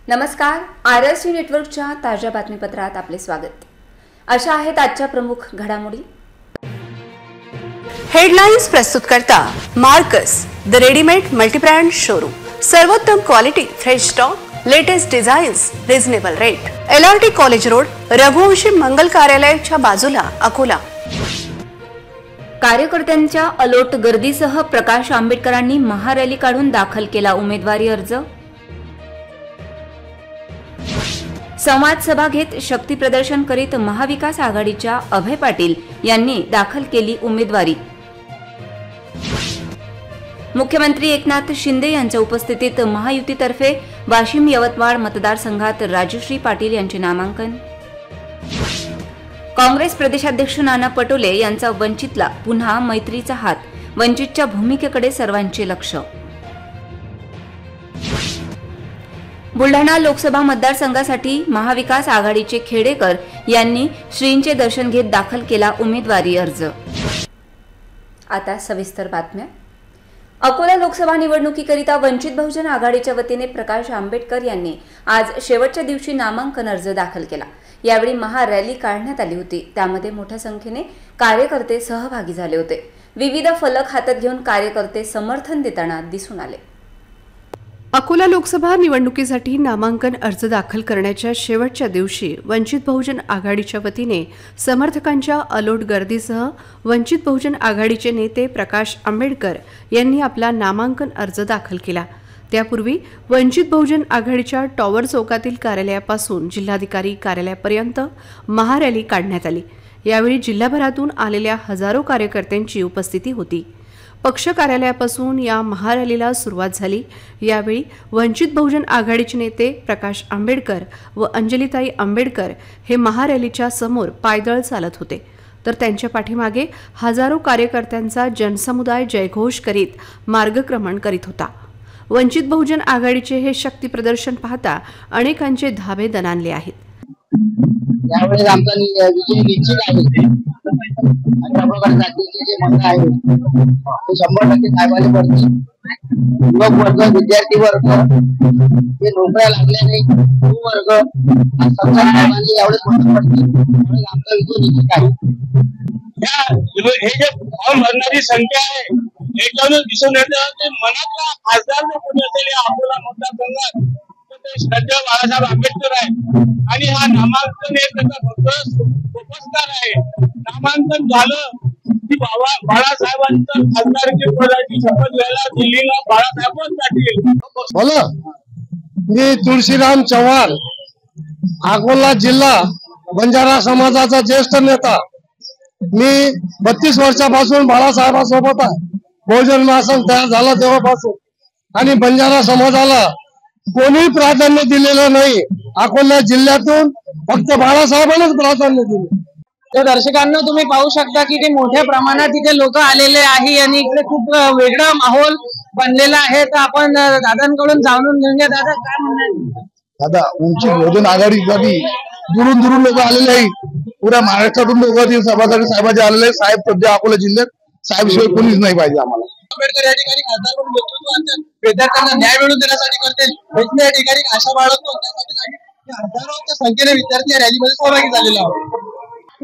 नमस्कार, RST नेटवर्कच्या ताज्या बातमीपत्रात आपले स्वागत। अशा आहेत आजच्या प्रमुख घडामोडी। हेडलाइन्स प्रस्तुत करता Marcus the readymade multibrand showroom. सर्वोत्तम quality, fresh stock, latest designs, reasonable rate. LRT college road, Raghuvanshi Mangal कार्यालयाच्या बाजूला, अकोला। कार्यकर्त्यांच्या अलोट गर्दीसह प्रकाश आंबेडकरांनी महारॅली काढून दाखल केला उमेदवारी अर्ज। संवाद सभा घेत शक्ती प्रदर्शन करीत महाविकास आघाडीच्या अभय पाटील यांनी दाखल केली उमेदवारी। मुख्यमंत्री एकनाथ शिंदे यांच्या उपस्थितीत महायुतीतर्फे वाशिम यवतमाळ मतदारसंघात राजश्री पाटील यांचे नामांकन। काँग्रेस प्रदेशाध्यक्ष नाना पटोले यांचा वंचितला पुन्हा मैत्रीचा हात, वंचितच्या भूमिकेकडे सर्वांचे लक्ष। बुलढाणा लोकसभा मतदारसंघासाठी महाविकास आघाडीचे खेडेकर यांनी श्रींचे दर्शन घेत दाखल केला उमेदवारी अर्ज। आता सविस्तर बातम्या। अकोला लोकसभा निवडणुकीकरिता वंचित बहुजन आघाडीच्या वतीने प्रकाश आंबेडकर यांनी आज शेवटच्या दिवशी नामांकन अर्ज दाखल केला। यावेळी महारॅली काढण्यात आली होती, त्यामध्ये मोठ्या संख्येने कार्यकर्ते सहभागी झाले होते। विविध फलक हातात घेऊन कार्यकर्ते समर्थन देताना दिसून आले। अकोला लोकसभा निवडणुकीसाठी नामांकन अर्ज दाखल करण्याच्या शेवटच्या दिवशी वंचित बहुजन आघाडीच्या वतीने समर्थकांच्या अलोट गर्दीसह वंचित बहुजन आघाडीचे नेते प्रकाश आंबेडकर यांनी आपला नामांकन अर्ज दाखल केला। त्यापूर्वी वंचित बहुजन आघाडीच्या टॉवर चौकातील कार्यालयापासून जिल्हाधिकारी कार्यालयापर्यंत महारॅली काढण्यात आली। यावेळी जिल्हाभरातून आलेल्या हजारो कार्यकर्त्यांची उपस्थिती होती। पक्ष कार्यालयापासून या महारॅलीला सुरुवात झाली। यावेळी वंचित बहुजन आघाडीचे नेते प्रकाश आंबेडकर व अंजलीताई आंबेडकर हे महारॅलीच्या समोर पायदळ चालत होते, तर त्यांच्या पाठीमागे हजारो कार्यकर्त्यांचा जनसमुदाय जयघोष करीत मार्गक्रमण करीत होता। वंचित बहुजन आघाडीचे हे शक्ती प्रदर्शन पाहता अनेकांचे धाबे दणाणले आहेत। यावेळेस आमचा विजय निश्चित आहे। अशा प्रकारे राज्याचे जे मत आहे ते 100% साहेबांनी पडतील। युवक वर्ग, विद्यार्थी वर्ग, जे नोकऱ्या लागल्या नाही तो वर्ग, सरकार साहेबांनी यावेळेस मत पडतील। त्यामुळे आमचा विजय निश्चित आहे। हे जे फॉर्म भरणारी संख्या आहे याच्यावरून दिसून येतं की मनातला खासदार जो कोणी असेल या अकोला मतदारसंघात श्रद्धेय बाळासाहेब आंबेडकर आहे आणि हा नामांकन हे त्याचा फक्त उपस्कार आहे। नामांकन झालं की बाळासाहेबांचं खासदारकी पदाची शपथ घ्यायला दिल्लीला बाळासाहेबच जातील। बोला, मी तुळशीराम चव्हाण, अकोला जिल्हा बंजारा समाजाचा ज्येष्ठ नेता। मी 32 वर्षापासून बाळासाहेबांसोबत आहे। बहुजन महासंघ तयार झाला तेव्हापासून आणि बंजारा समाजाला कोणी प्राधान्य दिलेलं नाही। अकोला जिल्ह्यातून फक्त बाळासाहेबांनाच प्राधान्य दिले। तर दर्शकांना तुम्ही पाहू शकता की ते मोठ्या प्रमाणात इथे लोक आलेले आहे आणि इकडे खूप वेगळा माहोल बनलेला आहे। तर आपण दादांकडून जाणून घेऊया, दादा काय म्हणणार? दादा, वंचित बहुजन आघाडीसाठी दुरून दुरून लोक आलेले आहेत। पुऱ्या महाराष्ट्रातून लोक सभासद साहेबांचे आलेले आहेत। साहेब सध्या अकोला जिल्ह्यात साहेबशिवाय कोणीच नाही पाहिजे आम्हाला। आंबेडकर या ठिकाणी खासदार म्हणून नेतृत्व आणतात, विद्यार्थ्यांना न्याय मिळवून देण्यासाठी करते। मी या ठिकाणी आशा बाळगतो त्यासाठी हजारोच्या संख्येने विद्यार्थी या रॅलीमध्ये सहभागी झालेले आहेत।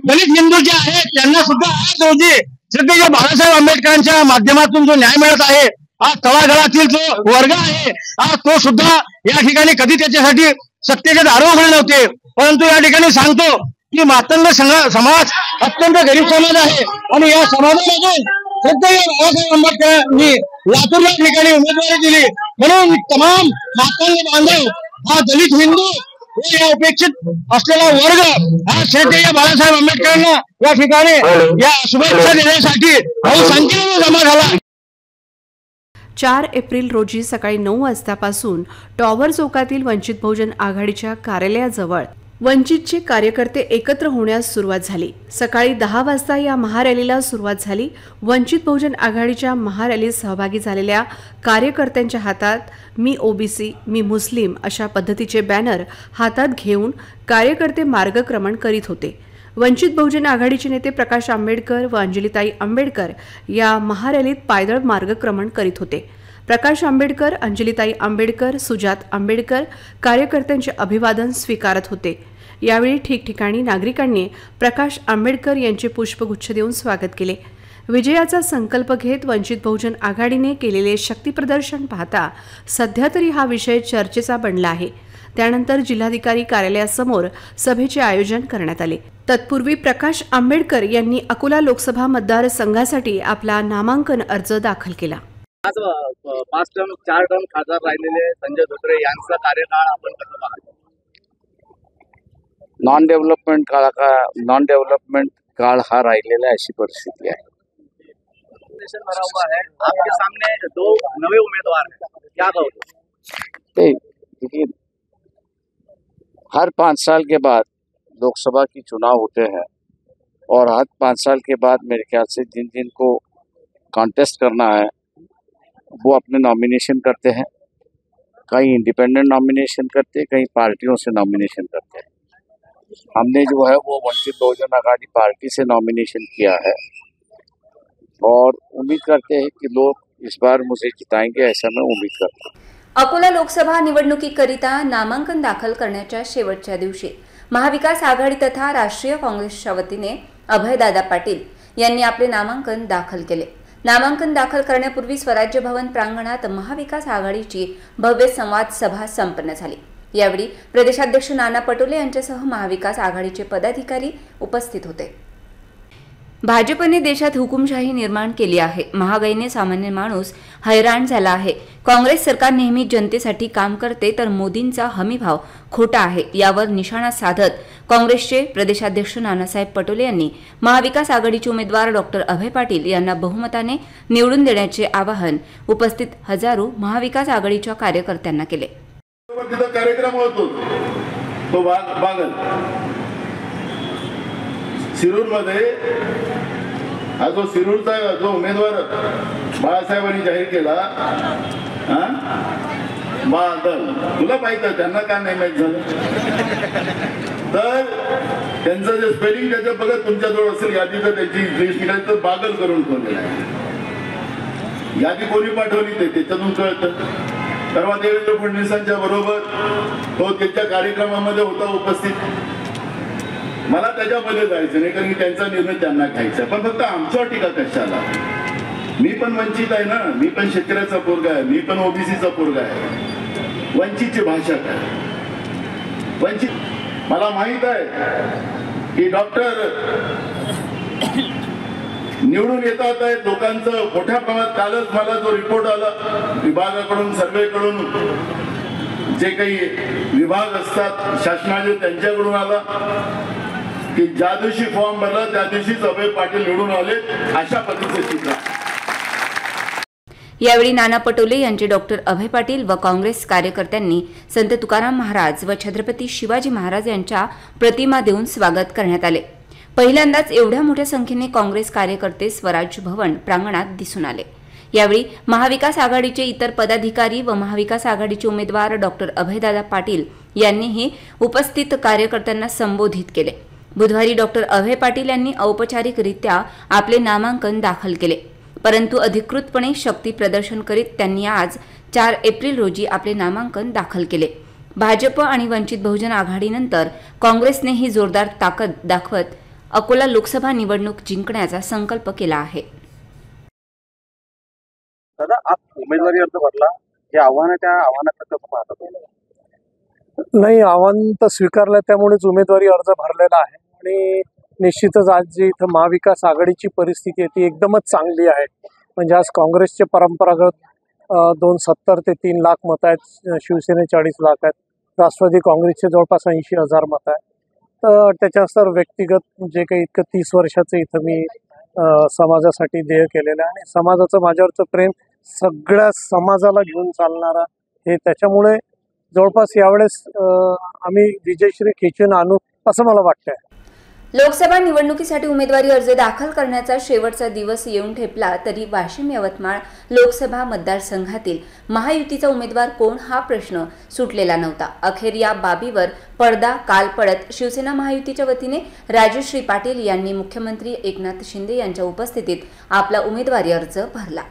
दलित हिंदू जे आहेत त्यांना सुद्धा आज रोजी श्रद्धेय बाळासाहेब आंबेडकरांच्या माध्यमातून जो न्याय मिळत आहे, आज तळागाळातील जो वर्ग आहे आज तो सुद्धा या ठिकाणी कधी त्याच्यासाठी सत्तेचे दार उघडले नव्हते। परंतु या ठिकाणी सांगतो की मातंग समाज अत्यंत गरीब समाज आहे आणि या समाजामधून श्रद्धेय बाळासाहेब आंबेडकरांनी लातूर या ठिकाणी उमेदवारी दिली। म्हणून तमाम मातंग बांधव, हा दलित हिंदू या उपेक्षित असलेला वर्ग हा श्रद्धेय बाळासाहेब आंबेडकरांना या ठिकाणी या शुभेच्छा देण्यासाठी बहुसंख्येने जमा झाला। 4 एप्रिल रोजी सकाळी 9 वाजतापासून टॉवर चौकातील वंचित बहुजन आघाडीच्या कार्यालयाजवळ वंचितचे कार्यकर्ते एकत्र होण्यास सुरुवात झाली। सकाळी 10 वाजता या महारॅलीला सुरुवात झाली। वंचित बहुजन आघाडीच्या महारॅलीत सहभागी झालेल्या कार्यकर्त्यांच्या हातात मी ओबीसी, मी मुस्लिम अशा पद्धतीचे बॅनर हातात घेऊन कार्यकर्ते मार्गक्रमण करीत होते। वंचित बहुजन आघाडीचे नेते प्रकाश आंबेडकर व अंजलीताई आंबेडकर या महारॅलीत पायदळ मार्गक्रमण करीत होते। प्रकाश आंबेडकर, अंजलीताई आंबेडकर, सुजात आंबेडकर कार्यकर्त्यांचे अभिवादन स्वीकारत होते। यावेळी ठिकठिकाणी नागरिकांनी प्रकाश आंबेडकर यांचे पुष्पगुच्छ देऊन स्वागत केले। विजयाचा संकल्प घेत वंचित बहुजन आघाडीने केलेले शक्तीप्रदर्शन पाहता सध्या तरी हा विषय चर्चेचा बनला आहे। त्यानंतर जिल्हाधिकारी कार्यालयासमोर सभेचे आयोजन करण्यात आले। तत्पूर्वी प्रकाश आंबेडकर यांनी अकोला लोकसभा मतदारसंघासाठी आपला नामांकन अर्ज दाखल केला। आज 5 टर्म 4 टर्म खासदार राहिलेले संजय धोत्रे यांचा कार्यकाळ आपण कसं पाहतो? नॉन डेव्हलपमेंट काळ हा राहिलेला अशी परिस्थिती है। भरा हुआ है, आपके सामने 2 नए उम्मीदवार हैं, क्या कहोगे? देखिए, हर 5 साल के बाद लोकसभा की चुनाव होते हैं और हर 5 साल के बाद मेरे ख्याल से जिन जिन को कॉन्टेस्ट करना है वो अपने नॉमिनेशन करते हैं। कहीं इंडिपेंडेंट नॉमिनेशन करते हैं, कहीं पार्टियों से नॉमिनेशन करते हैं। हमने जो है वो वंचित बहुजन आघाड़ी पार्टी से नॉमिनेशन किया है और उम्मीद करते हैं कि लोग इस बार मुझे जिताएंगे, ऐसा मैं उम्मीद करता हूँ। अकोला लोकसभा निवडणुकीकरिता नामांकन दाखल करण्याच्या शेवटच्या दिवशी महाविकास आघाडी तथा राष्ट्रीय काँग्रेसच्या वतीने अभयदादा पाटील यांनी आपले नामांकन दाखल केले। नामांकन दाखल करण्यापूर्वी स्वराज्य भवन प्रांगणात महाविकास आघाडीची भव्य संवाद सभा संपन्न झाली। यावेळी प्रदेशाध्यक्ष नाना पटोले यांच्यासह महाविकास आघाडीचे पदाधिकारी उपस्थित होते। भाजपने देशात हुकुमशाही निर्माण केली आहे। महागाईने सामान्य माणूस हैराण झाला आहे। काँग्रेस सरकार नेहमी जनतेसाठी काम करते तर मोदींचा हमीभाव खोटा आहे, यावर निशाणा साधत काँग्रेसचे प्रदेशाध्यक्ष नानासाहेब पटोले यांनी महाविकास आघाडीचे उमेदवार डॉक्टर अभय पाटील यांना बहुमताने निवडून देण्याचे आवाहन उपस्थित हजारो महाविकास आघाडीच्या कार्यकर्त्यांना केले। कार्यक्रम होतो तो बागल शिरूर मध्ये हा जो शिरूरचा जो उमेदवार बाळासाहेबांनी जाहीर केला, बादल, तुला माहित आहे त्यांना का नाही माहित झालं? तर त्यांचं जे स्पेलिंग त्याचं बघत तुमच्याजवळ असेल यादी, तर त्याची इंग्लिश निघाली तर बागल करून ठेवलेलं आहे। यादी कोणी पाठवली ते त्याच्यातून कळतं। परवा देवेंद्र फडणवीसांच्या बरोबर तो त्यांच्या कार्यक्रमामध्ये होता उपस्थित। मला त्याच्यामध्ये जायचं नाही कारण त्यांचा निर्णय त्यांना घ्यायचा, पण फक्त आमच्यावर टीका कशाला? मी पण वंचित आहे ना, मी पण शेतकऱ्याचा पोरगा आहे, मी पण ओबीसीचा पोरगा आहे। वंचितची भाषा काय? वंचित मला माहित आहे की डॉक्टर निवडून येतात आहेत लोकांचं मोठ्या प्रमाणात। कालच मला जो रिपोर्ट आला विभागाकडून, सर्वेकडून, जे काही विभाग असतात शासनाचे त्यांच्याकडून आला की ज्या दिवशी फॉर्म भरला त्या दिवशीच अभय पाटील निवडून आले, अशा पद्धतीचे चित्र। यावेळी नाना पटोले यांचे डॉक्टर अभय पाटील व काँग्रेस कार्यकर्त्यांनी संत तुकाराम महाराज व छत्रपती शिवाजी महाराज यांच्या प्रतिमा देऊन स्वागत करण्यात आले। पहिल्यांदाच एवढ्या मोठ्या संख्येने काँग्रेस कार्यकर्ते स्वराज्य भवन प्रांगणात दिसून आले। यावेळी महाविकास आघाडीचे इतर पदाधिकारी व महाविकास आघाडीचे उमेदवार डॉक्टर अभयदादा पाटील यांनीही उपस्थित कार्यकर्त्यांना संबोधित केले। बुधवारी डॉक्टर अभय पाटील यांनी औपचारिकरित्या आपले नामांकन दाखल केले, परंतु अधिकृतपणे शक्ती प्रदर्शन करीत त्यांनी आज 4 एप्रिल रोजी आपले नामांकन दाखल केले। भाजप आणि वंचित बहुजन आघाडीनंतर काँग्रेसनेही जोरदार ताकद दाखवत अकोला लोकसभा निवडणूक जिंकण्याचा संकल्प केला आहे। दादा, आप उमेदवारी अर्ज भरला, हे आव्हान आहे, त्या आव्हानाकडे कसं पाहता? नाही, आव्हान तर स्वीकारलं, त्यामुळेच उमेदवारी अर्ज भरलेला आहे आणि निश्चितच आज जी इथं महाविकास आघाडीची परिस्थिती आहे ती एकदमच चांगली आहे। म्हणजे आज काँग्रेसचे परंपरागत 270 ते 3 लाख मतं आहेत, शिवसेने 40 लाख आहेत, राष्ट्रवादी काँग्रेसचे जवळपास 80,000 मतं आहेत। तर त्याच्यानंतर व्यक्तिगत जे काही इतकं 30 वर्षाचं इथं मी समाजासाठी देय केलेलं आहे आणि समाजाचं माझ्यावरचं प्रेम सगळ्या समाजाला घेऊन चालणारा हे, त्याच्यामुळे जवळपास यावेळेस आम्ही विजयश्री खेचून आणू असं मला वाटतंय। लोकसभा निवडणुकीसाठी उमेदवारी अर्ज दाखल करण्याचा शेवटचा दिवस येऊन ठेपला तरी वाशिम यवतमाळ लोकसभा मतदारसंघातील महायुतीचा उमेदवार कोण हा प्रश्न सुटलेला नव्हता। अखेर या बाबीवर पडदा काल पडत शिवसेना महायुतीच्या वतीने राजश्री पाटील यांनी मुख्यमंत्री एकनाथ शिंदे यांच्या उपस्थितीत आपला उमेदवारी अर्ज भरला।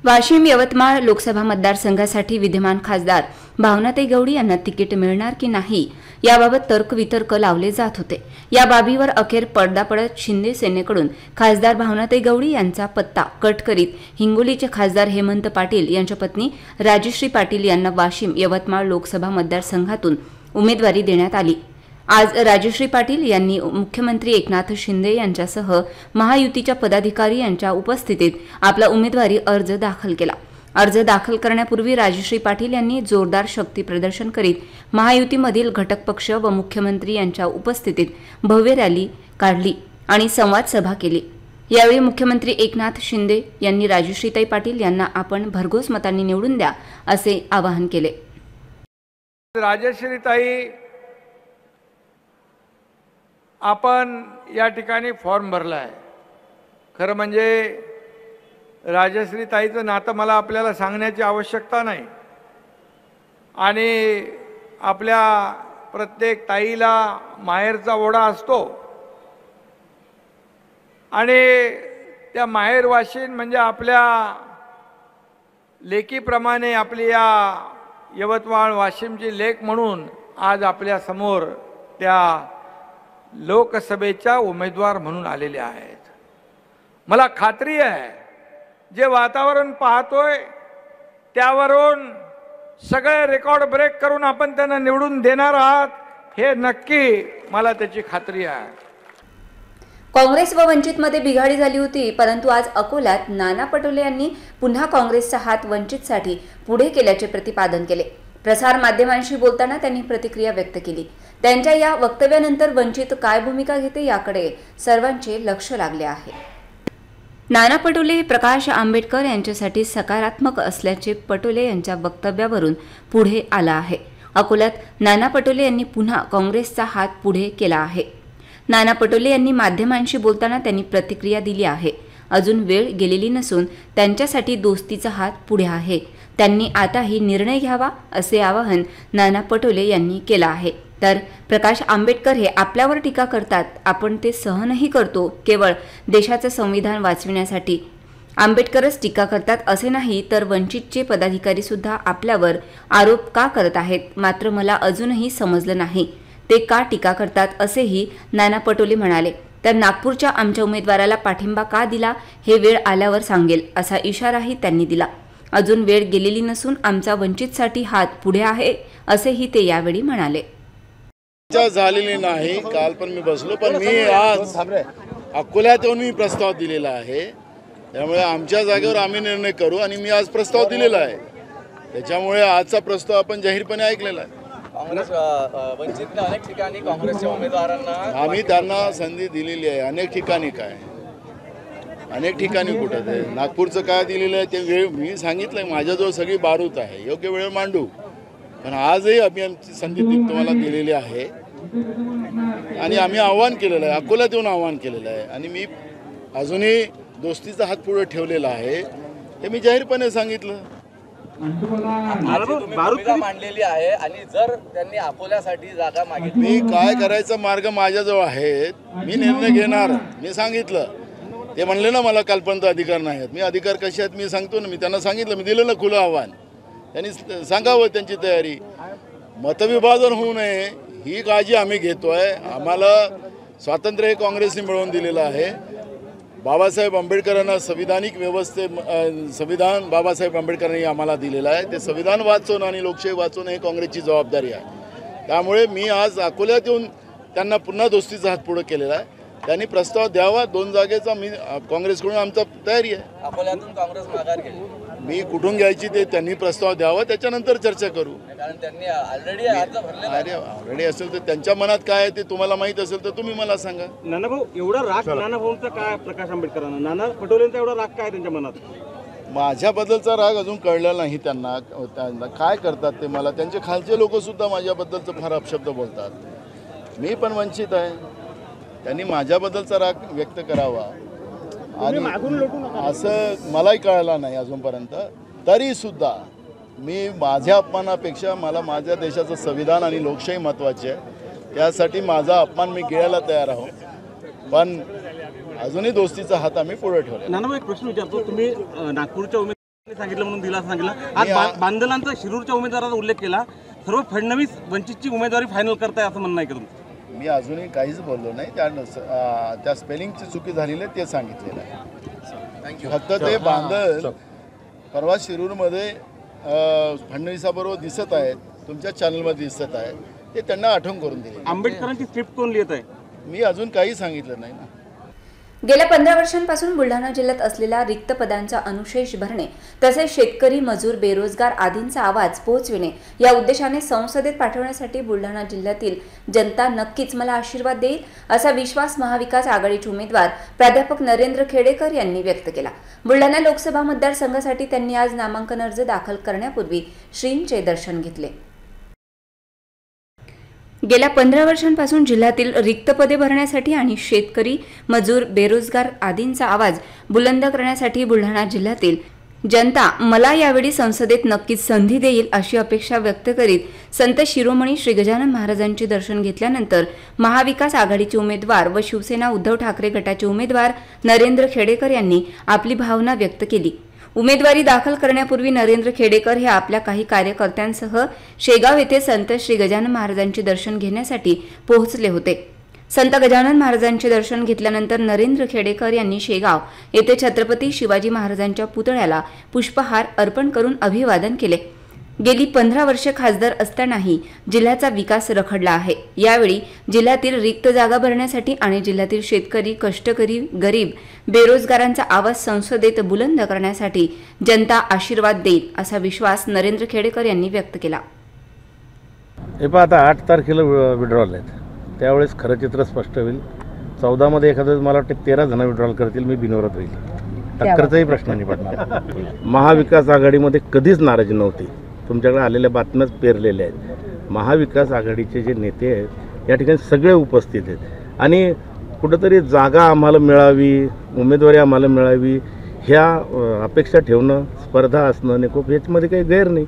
वाशिम यवतमाळ लोकसभा मतदारसंघासाठी विद्यमान खासदार भावनाताई गवळी यांना तिकीट मिळणार की नाही याबाबत तर्कवितर्क लावले जात होते। या बाबीवर अखेर पडदा पडत शिंदे सेनेकडून खासदार भावनाताई गवळी यांचा पत्ता कट करीत हिंगोलीचे खासदार हेमंत पाटील यांच्या पत्नी राजश्री पाटील यांना वाशिम यवतमाळ लोकसभा मतदारसंघातून उमेदवारी देण्यात आली। आज राजश्री पाटील यांनी मुख्यमंत्री एकनाथ शिंदे यांच्यासह महायुतीच्या पदाधिकारी यांच्या उपस्थितीत आपला उमेदवारी अर्ज दाखल केला। अर्ज दाखल करण्यापूर्वी राजश्री पाटील यांनी जोरदार शक्ती प्रदर्शन करीत महायुतीमधील घटक पक्ष व मुख्यमंत्री यांच्या उपस्थितीत भव्य रॅली काढली आणि संवाद सभा केली। यावेळी मुख्यमंत्री एकनाथ शिंदे यांनी राजश्रीताई पाटील यांना आपण भरघोस मतांनी निवडून द्या असे आवाहन केले। राजश्रीताई, आपण या ठिकाणी फॉर्म भरला आहे। खरं म्हणजे राजश्रीताईचं नातं मला आपल्याला सांगण्याची आवश्यकता नाही आणि आपल्या प्रत्येक ताईला माहेरचा ओढा असतो आणि त्या माहेर वाशिन म्हणजे आपल्या लेकीप्रमाणे आपली या यवतमाळ वाशिमची लेक म्हणून आज आपल्या समोर त्या लोकसभेच्या उमेदवार म्हणून आलेले आहेत। मला खात्री आहे जे वातावरण पाहतोय त्यावरून सगळे रेकॉर्ड ब्रेक करून आपण त्यांना निवडून देणार आहात हे नक्की मला त्याची खात्री आहे। काँग्रेस व वंचितमध्ये बिघाडी झाली होती, परंतु आज अकोल्यात नाना पटोले यांनी पुन्हा काँग्रेसचा हात वंचितसाठी पुढे केल्याचे प्रतिपादन केले। प्रसार माध्यमांशी बोलताना त्यांनी प्रतिक्रिया व्यक्त केली। त्यांच्या या वक्तव्यानंतर वंचित काय भूमिका घेते याकडे सर्वांचे लक्ष लागले आहे। नाना पटोले प्रकाश आंबेडकर यांच्यासाठी सकारात्मक असल्याचे पटोले यांच्या वक्तव्यावरून पुढे आला आहे। अकोल्यात नाना पटोले यांनी पुन्हा काँग्रेसचा हात पुढे केला आहे। नाना पटोले यांनी माध्यमांशी बोलताना त्यांनी प्रतिक्रिया दिली आहे। अजून वेळ गेलेली नसून त्यांच्यासाठी दोस्तीचा हात पुढे आहे। त्यांनी आताही निर्णय घ्यावा असे आवाहन नाना पटोले यांनी केलं आहे। तर प्रकाश आंबेडकर हे आपल्यावर टीका करतात, आपण ते सहनही करतो, केवळ देशाचं संविधान वाचविण्यासाठी। आंबेडकरच टीका करतात असे नाही तर वंचितचे पदाधिकारी सुद्धा आपल्यावर आरोप का करत आहेत, मात्र मला अजूनही समजलं नाही ते का टीका करतात असेही नाना पटोले म्हणाले। तर नागपूरच्या आमच्या उमेदवाराला पाठिंबा का दिला हे वेळ आल्यावर सांगेल असा इशाराही त्यांनी दिला। अजून वेळ गेलेली नसून आमचा वंचितसाठी हात पुढे आहे असेही ते यावेळी म्हणाले। झालेली नाही, काल पण मी बसलो, पण मी आज अकोल्यात येऊन मी प्रस्ताव दिलेला आहे। त्यामुळे आमच्या जागेवर आम्ही निर्णय करू आणि मी आज प्रस्ताव दिलेला आहे, त्याच्यामुळे आजचा प्रस्ताव आपण जाहीरपणे ऐकलेला आहे। काँग्रेस वंचितने अनेक ठिकाणी काँग्रेसच्या उमेदवारांना आम्ही त्यांना संधी दिलेली आहे। अनेक ठिकाणी काय, अनेक ठिकाणी कुठं ते नागपूरचं काय दिलेलं आहे ते वेळ मी सांगितलंय, माझ्याजवळ सगळी बारूद आहे, योग्य वेळ मांडू। पण आजही आम्ही आमची संधी तुम्हाला दिलेली आहे आणि आम्ही आव्हान केलेलं आहे, अकोल्यात येऊन आव्हान केलेलं आहे आणि मी अजूनही दोस्तीचा हात पुढे ठेवलेला आहे हे मी जाहीरपणे सांगितलं। मांडलेली आहे आणि जर त्यांनी अकोल्यासाठी जागा मागितली, मी काय करायचा मार्ग माझ्याजवळ आहे, मी निर्णय घेणार। मी सांगितलं, ते म्हणले ना मला कालपर्यंत अधिकार नाही आहेत, मी अधिकार कसे आहेत मी सांगतो ना, मी त्यांना सांगितलं, मी दिलं ना खुलं आव्हान, त्यांनी सांगावं त्यांची तयारी। मतविभाजन होऊ नये ही काळजी आम्ही घेतोय। आम्हाला स्वातंत्र्य हे काँग्रेसने मिळवून दिलेलं आहे। बाबासाहेब आंबेडकरांना संविधानिक संविधान बाबासाहेब आंबेडकरांनी आम्हाला दिलेलं आहे, ते संविधान वाचवणं आणि लोकशाही वाचवणं हे काँग्रेसची जबाबदारी आहे। त्यामुळे मी आज अकोल्यात येऊन त्यांना पुन्हा दोस्तीचा हात पुढे केलेला आहे। त्यांनी प्रस्ताव द्यावा, 2 जागेचा मी काँग्रेसकडून आमचा तयारी आहे। अकोल्यातून काँग्रेस माघार घेतली, मी कुठून घ्यायची ते त्यांनी प्रस्ताव द्यावा, त्याच्यानंतर चर्चा करू। कारण त्यांनी ऑलरेडी अर्ज भरलेला आहे। ऑलरेडी असेल तर त्यांच्या मनात काय आहे ते तुम्हाला माहित असेल तर तुम्ही मला सांगा। नाना भाऊ, एवढा राग नाना भाऊंचा काय प्रकाश आंबेडकरांना, नाना पटोलेंचा एवढा राग काय त्यांच्या मनात? माझ्याबद्दलचा राग अजून कळलेला नाही त्यांना, काय करतात ते मला, त्यांचे खालचे लोक सुद्धा माझ्याबद्दलचं फार अपशब्द बोलतात। मी पण वंचित आहे, त्यांनी माझ्याबद्दलचा राग व्यक्त करावा आणि असं मलाही कळलं नाही अजूनपर्यंत। तरी सुद्धा मी माझ्या अपमानापेक्षा मला माझ्या देशाचं संविधान आणि लोकशाही महत्त्वाची आहे, त्यासाठी माझा अपमान मी गिळायला तयार आहो, पण अजूनही दोस्तीचा हात आम्ही पुढे ठेवला। नाना, एक प्रश्न विचारतो, तुम्ही नागपूरच्या सांगितलं म्हणून दिला असं सांगितलं. आज बांदलांचा शिरूरच्या उमेदवाराचा उल्लेख केला. सर्व फडणवीस वंचितची उमेदवारी फायनल करताय असं म्हणणं आहे का तुमचं? मी अजूनही काहीच बोललो नाही. त्या स्पेलिंगची चुकी झालेली आहे ते सांगितलेलं आहे. फक्त ते बांधल परवा शिरूरमध्ये फडणवीसाबरोबर दिसत आहेत, तुमच्या चॅनलमध्ये दिसत आहेत, ते त्यांना आठवण करून दिले. आंबेडकरांची स्क्रिप्ट कोण लिहित आहे? मी अजून काही सांगितलं नाही ना. गेल्या 15 वर्षांपासून बुलढाणा जिल्ह्यात असलेल्या रिक्त पदांचा अनुशेष भरणे तसेच शेतकरी, मजूर, बेरोजगार आदींचा आवाज पोहोचविणे या उद्देशाने संसदेत पाठवण्यासाठी बुलढाणा जिल्ह्यातील जनता नक्कीच मला आशीर्वाद देईल असा विश्वास महाविकास आघाडीचे उमेदवार प्राध्यापक नरेंद्र खेडेकर यांनी व्यक्त केला. बुलढाणा लोकसभा मतदारसंघासाठी त्यांनी आज नामांकन अर्ज दाखल करण्यापूर्वी श्रींचे दर्शन घेतले. गेल्या 15 वर्षांपासून जिल्ह्यातील रिक्त पदे भरण्यासाठी आणि शेतकरी, मजूर, बेरोजगार आदींचा आवाज बुलंद करण्यासाठी बुलढाणा जिल्ह्यातील जनता मला यावेळी संसदेत नक्कीच संधी देईल अशी अपेक्षा व्यक्त करीत संत शिरोमणी श्री गजानन महाराजांचे दर्शन घेतल्यानंतर महाविकास आघाडीचे उमेदवार व शिवसेना उद्धव ठाकरे गटाचे उमेदवार नरेंद्र खेडेकर यांनी आपली भावना व्यक्त केली. उमेदवारी दाखल करण्यापूर्वी नरेंद्र खेडेकर हे आपल्या काही कार्यकर्त्यांसह शेगाव येथे संत श्री गजानन महाराजांचे दर्शन घेण्यासाठी पोहोचले होते. संत गजानन महाराजांचे दर्शन घेतल्यानंतर नरेंद्र खेडेकर यांनी शेगाव येथे छत्रपती शिवाजी महाराजांच्या पुतळ्याला पुष्पहार अर्पण करून अभिवादन केले. गेली 15 वर्षे खासदार असतानाही जिल्ह्याचा विकास रखडला आहे. यावेळी जिल्ह्यातील रिक्त जागा भरण्यासाठी आणि जिल्ह्यातील शेतकरी, कष्टकरी, गरीब, बेरोजगारांचा आवाज संसदेत बुलंद करण्यासाठी जनता आशीर्वाद देईल असा विश्वास नरेंद्र खेडेकर यांनी व्यक्त केला. हे पहा, आता 8 तारखेला विड्रॉल आहेत, त्यावेळेस खरं चित्र स्पष्ट होईल. 14 मध्ये एखादं मला वाटतं 13 जण विड्रॉल करतील, मी बिनविरोध होईल. टक्करचाही प्रश्न नाही पडणार. महाविकास आघाडीमध्ये कधीच नाराजी नव्हती. तुमच्याकडे आलेल्या बातम्याच पेरलेल्या आहेत. महाविकास आघाडीचे जे नेते आहेत या ठिकाणी सगळे उपस्थित आहेत आणि कुठंतरी जागा आम्हाला मिळावी, उमेदवारी आम्हाला मिळावी ह्या अपेक्षा ठेवणं, स्पर्धा असणं निकोप याच्यामध्ये काही गैर नाही.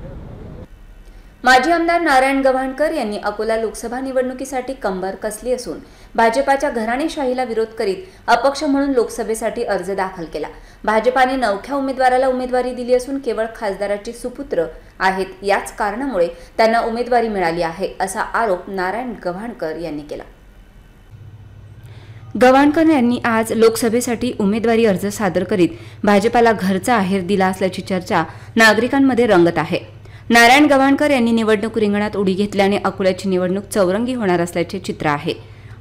माजी आमदार नारायण गव्हाणकर यांनी अकोला लोकसभा निवडणुकीसाठी कंबर कसली असून भाजपाच्या घराणेशाहीला विरोध करीत अपक्ष म्हणून लोकसभेसाठी अर्ज दाखल केला. भाजपाने नवख्या उमेदवाराला उमेदवारी दिली असून केवळ खासदाराची सुपुत्र आहेत, याच कारणामुळे त्यांना उमेदवारी मिळाली आहे असा आरोप नारायण गव्हाणकर यांनी केला. गव्हाणकर यांनी आज लोकसभेसाठी उमेदवारी अर्ज सादर करीत भाजपाला घरचा आहेर दिला असल्याची चर्चा नागरिकांमध्ये रंगत आहे. नारायण गव्हाणकर यांनी निवडणूक रिंगणात उडी घेतल्याने अकोल्याची निवडणूक चौरंगी होणार असल्याचे चित्र आहे.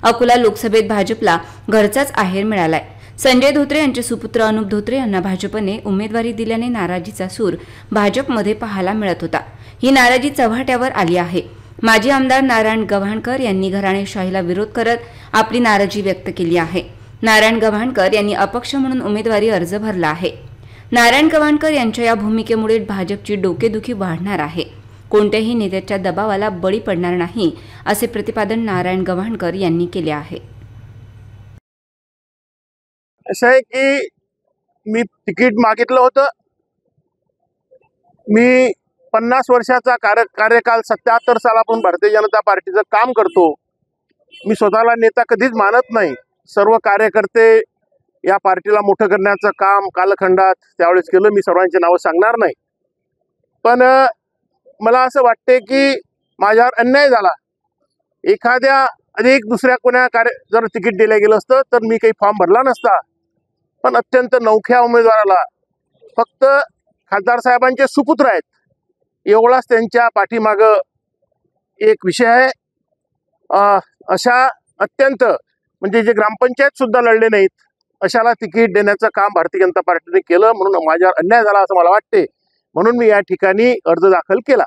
अकोला लोकसभेत भाजपला घरचाच आहेर मिळालाय. संजय धोत्रे यांचे सुपुत्र अनुप धोत्रे यांना भाजपने उमेदवारी दिल्याने नाराजीचा सूर भाजपमध्ये पाहायला मिळत होता. ही नाराजी चव्हाट्यावर आली आहे. माजी आमदार नारायण गव्हाणकर यांनी घराणेशाहीला विरोध करत आपली नाराजी व्यक्त केली आहे. नारायण गव्हाणकर यांनी अपक्ष म्हणून उमेदवारी अर्ज भरला आहे. नारायण गव्हाणकर यांच्या या भूमिकेमुळे भाजपची डोकेदुखी वाढणार आहे. कोणत्याही नेत्याच्या दबावाला बळी पडणार नाही असे प्रतिपादन नारायण गव्हाणकर यांनी केले आहे. असं आहे की मी तिकीट मागितलं होतं. मी 50 वर्षाचा कार्यकाल 77 सालापासून भारतीय जनता पार्टीचं काम करतो. मी स्वतःला नेता कधीच मानत नाही. सर्व कार्यकर्ते या पार्टीला मोठं करण्याचं काम कालखंडात त्यावेळेस केलं. मी सर्वांची नावं सांगणार नाही, पण मला असं वाटते की माझ्यावर अन्याय झाला. एखाद्या अधिक दुसऱ्या कोण्या जर तिकीट दिलं गेलं असतं तर मी काही फॉर्म भरला नसता. पण अत्यंत नवख्या उमेदवाराला, फक्त खासदार साहेबांचे सुपुत्र आहेत एवढाच त्यांच्या पाठीमागं एक विषय आहे. अशा अत्यंत म्हणजे जे ग्रामपंचायत सुद्धा लढले नाहीत अशाला तिकीट देण्याचं काम भारतीय जनता पार्टीने केलं, म्हणून माझ्यावर अन्याय झाला असं मला वाटते. म्हणून मी या ठिकाणी अर्ज दाखल केला.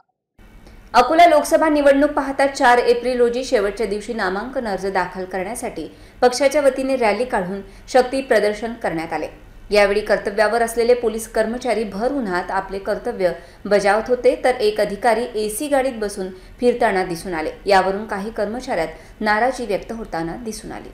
अकोला लोकसभा निवडणूक पाहता 4 एप्रिल रोजी शेवटच्या दिवशी नामांकन अर्ज दाखल करण्यासाठी पक्षाच्या वतीने रॅली काढून शक्ती प्रदर्शन करण्यात आले. यावेळी कर्तव्यावर असलेले पोलीस कर्मचारी भर उन्हात आपले कर्तव्य बजावत होते, तर एक अधिकारी एसी गाडीत बसून फिरताना दिसून आले. यावरून काही कर्मचाऱ्यात नाराजी व्यक्त होताना दिसून आली.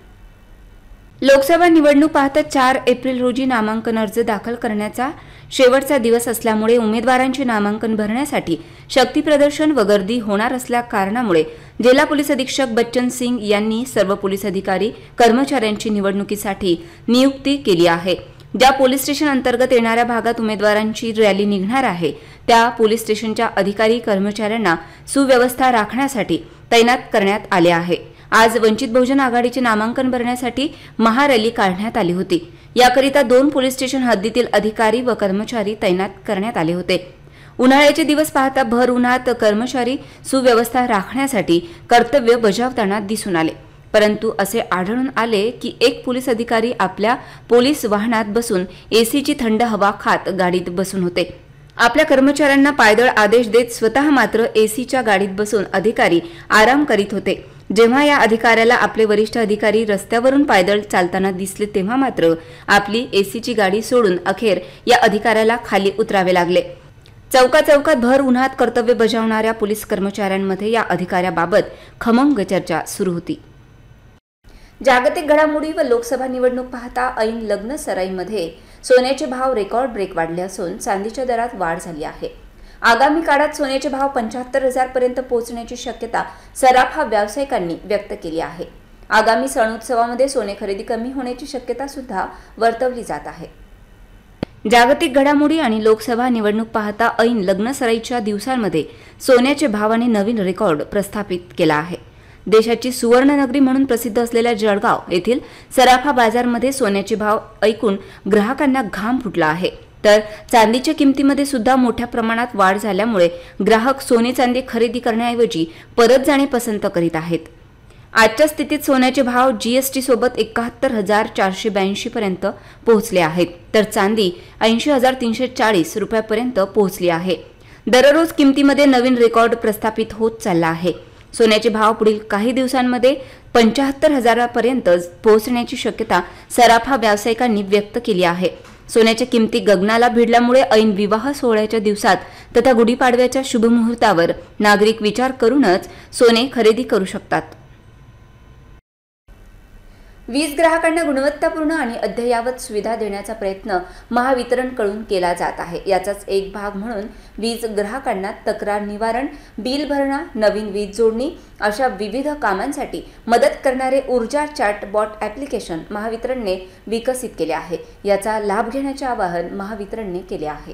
लोकसभा निवडणूक पाहता 4 एप्रिल रोजी नामांकन अर्ज दाखल करण्याचा शेवटचा दिवस असल्यामुळे उमेदवारांचे नामांकन भरण्यासाठी शक्ती प्रदर्शन व गर्दी होणार असल्या कारणामुळे जिल्हा पोलीस अधीक्षक बच्चन सिंग यांनी सर्व पोलीस अधिकारी कर्मचाऱ्यांची निवडणुकीसाठी नियुक्ती केली आहे. ज्या पोलीस स्टेशन अंतर्गत येणाऱ्या भागात उमेदवारांची रॅली निघणार आहे त्या पोलीस स्टेशनच्या अधिकारी कर्मचाऱ्यांना सुव्यवस्था राखण्यासाठी तैनात करण्यात आले आहे। आज वंचित बहुजन आघाडीचे नामांकन भरण्यासाठी महारॅली काढण्यात आली होती। याकरिता 2 पोलीस स्टेशन हद्दीतील अधिकारी व कर्मचारी तैनात करण्यात आले होते। उन्हाळ्याचे दिवस पाहता भर उन्हात कर्मचारी सुव्यवस्था राखण्यासाठी कर्तव्य बजावताना दिसून आले, परंतु असे आढळून आले की एक पोलीस अधिकारी आपल्या पोलीस वाहनात बसून एसीची थंड हवा खात गाडीत बसून होते। आपल्या कर्मचाऱ्यांना पायदळ आदेश देत स्वतः मात्र एसीच्या गाडीत बसून अधिकारी आराम करीत होते। जेव्हा या अधिकाऱ्याला आपले वरिष्ठ अधिकारी रस्त्यावरून पायदळ चालताना दिसले तेव्हा मात्र आपली एसीची गाडी सोडून अखेर या अधिकाऱ्याला खाली उतरावे लागले। चौकात भर उन्हात कर्तव्य बजावणाऱ्या पोलीस कर्मचाऱ्यांमध्ये या अधिकाऱ्याबाबत खमंग चर्चा सुरू होती। जागतिक घडामोडी व लोकसभा निवडणूक पाहता ऐन लग्न सराईमध्ये सोन्याचे भाव रेकॉर्ड ब्रेक वाढले असून चांदीच्या दरात वाढ झाली आहे। आगामी काळात सोन्याचे भाव 75,000 पर्यंत पोहोचण्याची शक्यता सराफा व्यावसायिकांनी व्यक्त केली आहे। आगामी सणोत्सवामध्ये सोने खरेदी कमी होण्याची शक्यता सुद्धा वर्तवली जात आहे। जागतिक घडामोडी आणि लोकसभा निवडणूक पाहता ऐन लग्न सराईच्या दिवसांमध्ये सोन्याचे भावाने नवीन रेकॉर्ड प्रस्थापित केला आहे। देशाची सुवर्णनगरी म्हणून प्रसिद्ध असलेल्या जळगाव येथील सराफा बाजारमध्ये सोन्याचे भाव ऐकून ग्राहकांना घाम फुटला आहे, तर चांदीच्या किमतीमध्ये सुद्धा मोठ्या प्रमाणात वाढ झाल्यामुळे ग्राहक सोने चांदी खरेदी करण्याऐवजी परत जाणे पसंत करीत आहेत। आजच्या स्थितीत सोन्याचे भाव जीएसटी सोबत 71,482 पर्यंत पोहोचले आहेत, तर चांदी 80,340 रुपयापर्यंत पोहोचली आहे। दररोज किमतीमध्ये नवीन रेकॉर्ड प्रस्थापित होत चालला आहे। सोन्याचे भाव पुढील काही दिवसांमध्ये 75,000 पर्यंत पोहोचण्याची शक्यता सराफा व्यावसायिकांनी व्यक्त केली आहे। सोन्याच्या किमती गगनाला भिडल्यामुळे ऐन विवाह सोहळ्याच्या दिवसात तथा गुढीपाडव्याच्या शुभ मुहूर्तावर नागरिक विचार करूनच सोने खरेदी करू शकतात। वीज ग्राहकांना गुणवत्तापूर्ण आणि अद्ययावत सुविधा देण्याचा प्रयत्न महावितरणकडून केला जात आहे। याचाच एक भाग म्हणून वीज ग्राहकांना तक्रार निवारण, बिल भरणा, नवीन वीज जोडणी अशा विविध कामांसाठी मदत करणारे ऊर्जा चॅटबॉट ॲप्लिकेशन महावितरणने विकसित केले आहे। याचा लाभ घेण्याचे आवाहन महावितरणने केले आहे।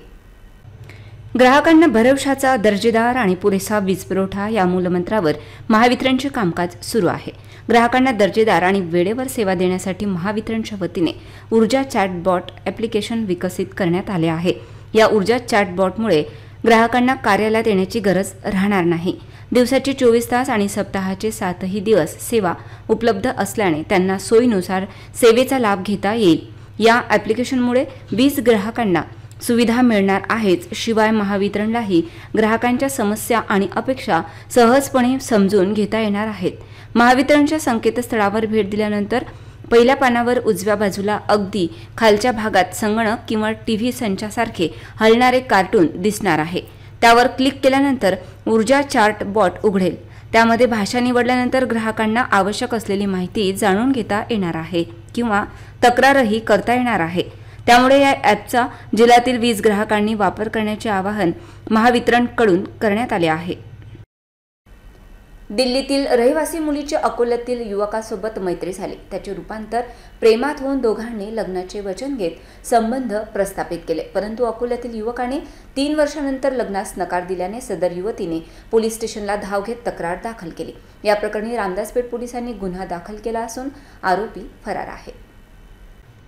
ग्राहकांना भरवशाचा, दर्जेदार आणि पुरेसा वीज पुरवठा या मूलमंत्रावर महावितरणचे कामकाज सुरू आहे। ग्राहकांना दर्जेदार आणि वेळेवर सेवा देण्यासाठी महावितरणच्या वतीने ऊर्जा चॅटबॉट ॲप्लिकेशन विकसित करण्यात आले आहे। या ऊर्जा चॅटबॉटमुळे ग्राहकांना कार्यालयात येण्याची गरज राहणार नाही। दिवसाचे 24 तास आणि सप्ताहाचे 7ही दिवस सेवा उपलब्ध असल्याने त्यांना सोयीनुसार सेवेचा लाभ घेता येईल। या ॲप्लिकेशनमुळे वीज ग्राहकांना सुविधा मिळणार आहेच, शिवाय महावितरणलाही ग्राहकांच्या समस्या आणि अपेक्षा सहजपणे समजून घेता येणार आहेत। महावितरणच्या संकेतस्थळावर भेट दिल्यानंतर पहिल्या पानावर उजव्या बाजूला अगदी खालच्या भागात संगणक किंवा टीव्ही संचासारखे हलणारे कार्टून दिसणार आहे। त्यावर क्लिक केल्यानंतर ऊर्जा चार्ट बॉट उघडेल। त्यामध्ये भाषा निवडल्यानंतर ग्राहकांना आवश्यक असलेली माहिती जाणून घेता येणार आहे किंवा तक्रारही करता येणार आहे। त्यामुळे या ॲपचा जिल्ह्यातील वीज ग्राहकांनी वापर करण्याचे आवाहन महावितरणकडून करण्यात आले आहे। दिल्लीतील रहिवासी मुलीची अकोल्यातील युवकासोबत मैत्री झाली। त्याचे रूपांतर प्रेमात होऊन दोघांनी लग्नाचे वचन घेत संबंध प्रस्थापित केले, परंतु अकोल्यातील युवकाने 3 वर्षांनंतर लग्नास नकार दिल्याने सदर युवतीने पोलीस स्टेशनला धाव घेत तक्रार दाखल केली। या प्रकरणी रामदासपेठ पोलिसांनी गुन्हा दाखल केला असून आरोपी फरार आहे।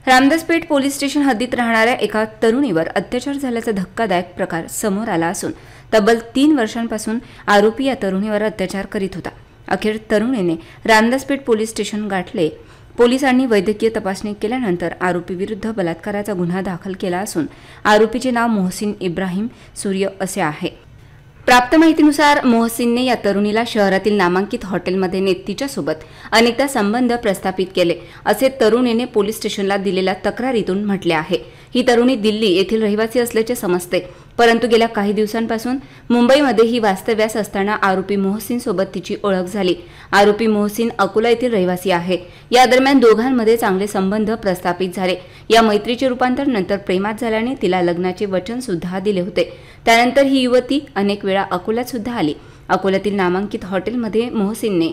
रामदासपेठ पोलीस स्टेशन हद्दीत राहणाऱ्या एका तरुणीवर अत्याचार झाल्याचा धक्कादायक प्रकार समोर आला असून तब्बल 3 वर्षांपासून आरोपी या तरुणीवर अत्याचार करीत होता। अखेर तरुणीने रामदासपेठ पोलीस स्टेशन गाठले। पोलिसांनी वैद्यकीय तपासणी केल्यानंतर आरोपी विरुद्ध बलात्काराचा गुन्हा दाखल केला असून आरोपीचे नाव मोहसिन इब्राहिम सूर्य असे आहे। प्राप्त माहितीनुसार मोहसिनने या तरुणीला शहरातील नामांकित हॉटेलमध्ये नेत तिच्यासोबत अनेकदा संबंध प्रस्थापित केले असे तरुणीने पोलीस स्टेशनला दिलेल्या तक्रारीतून म्हटले आहे। ही तरुणी दिल्ली येथील रहिवासी असल्याचे समजते, परंतु गेल्या काही दिवसांपासून मुंबईमध्ये ही वास्तव्यास असताना आरोपी मोहसिन सोबत तिची ओळख झाली। आरोपी मोहसिन अकोला येथील रहिवासी आहे। या दरम्यान दोघांमध्ये चांगले संबंध प्रस्थापित झाले। या मैत्रीचे रूपांतर नंतर प्रेमात झाल्याने तिला लग्नाचे वचन सुद्धा दिले होते। त्यानंतर ही युवती अनेक वेळा अकोल्यात सुद्धा आली। अकोल्यातील नामांकित हॉटेलमध्ये मोहसिनने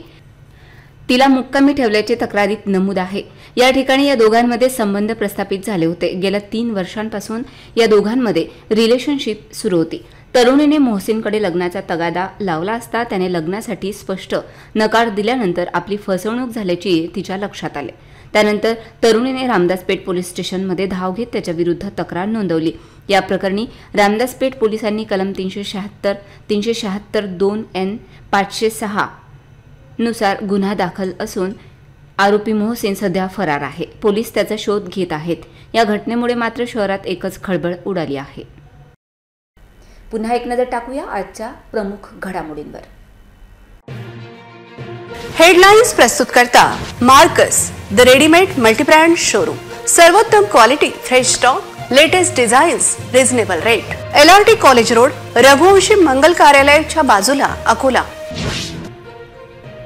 तिला मुक्कामी ठेवल्याचे तक्रारीत नमूद आहे. या ठिकाणी या दोघांमध्ये संबंध प्रस्थापित झाले होते. गेल्या 3 वर्षांपासून या दोघांमध्ये रिलेशनशिप सुरू होती. तरुणीने मोहसिनकडे लग्नाचा तगादा लावला असता त्याने लग्नासाठी स्पष्ट नकार दिल्यानंतर आपली फसवणूक झाल्याची तिच्या लक्षात आले. त्यानंतर तरुणीने रामदासपेठ पोलीस स्टेशनमध्ये धाव घेत त्याच्या विरुद्ध तक्रार नोंदवली. या प्रकरणी रामदासपेठ पोलिसांनी कलम 376(2)(N) 506 नुसार गुन्हा दाखल असून आरोपी मोहसिन सध्या फरार आहे. पोलीस त्याचा शोध घेत आहेत. या घटनेमुळे मात्र शहरात एकच खळबळ उडाली आहे. पुन्हा एक नजर टाकूया आजच्या प्रमुख घडामोडींवर. हेडलाइन्स प्रस्तुत करता Marcus the readymade multibrand showroom. सर्वोत्तम quality, fresh stock, latest designs, reasonable rate. LRT college road, Raghuvanshi Mangal कार्यालयाच्या बाजूला, अकोला.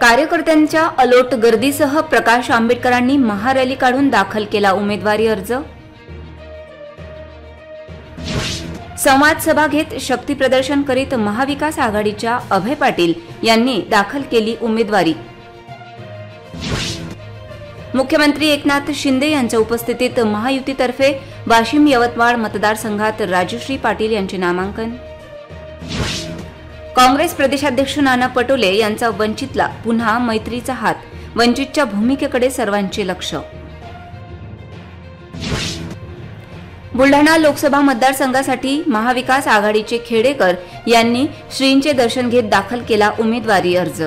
कार्यकर्त्यांच्या अलोट गर्दीसह प्रकाश आंबेडकरांनी महारॅली काढून दाखल केला उमेदवारी अर्ज. संवाद सभा घेत शक्ती प्रदर्शन करीत महाविकास आघाडीच्या अभय पाटील यांनी दाखल केली उमेदवारी. मुख्यमंत्री एकनाथ शिंदे यांच्या उपस्थितीत महायुतीतर्फे वाशिम यवतमाळ मतदारसंघात राजश्री पाटील यांचे नामांकन. काँग्रेस प्रदेशाध्यक्ष नाना पटोले यांचा वंचितला पुन्हा मैत्रीचा हात. वंचितच्या भूमिकेकडे सर्वांचे लक्ष. बुलढाणा लोकसभा मतदारसंघासाठी महाविकास आघाडीचे खेडेकर यांनी श्रींचे दर्शन घेत दाखल केला उमेदवारी अर्ज.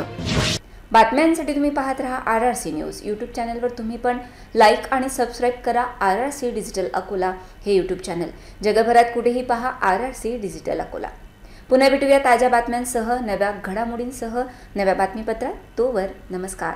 बातम्यांसाठी तुम्ही पाहत रहा RRC न्यूज. यूट्यूब चॅनलवर तुम्ही पण लाईक आणि सबस्क्राईब करा RRC डिजिटल अकोला हे यूट्यूब चॅनल. जगभरात कुठेही पहा RRC डिजिटल अकोला. पुन्हा भेटूया ताज्या बातम्यांसह, नव्या घडामोडींसह, नव्या बातमीपत्रात. तोवर नमस्कार.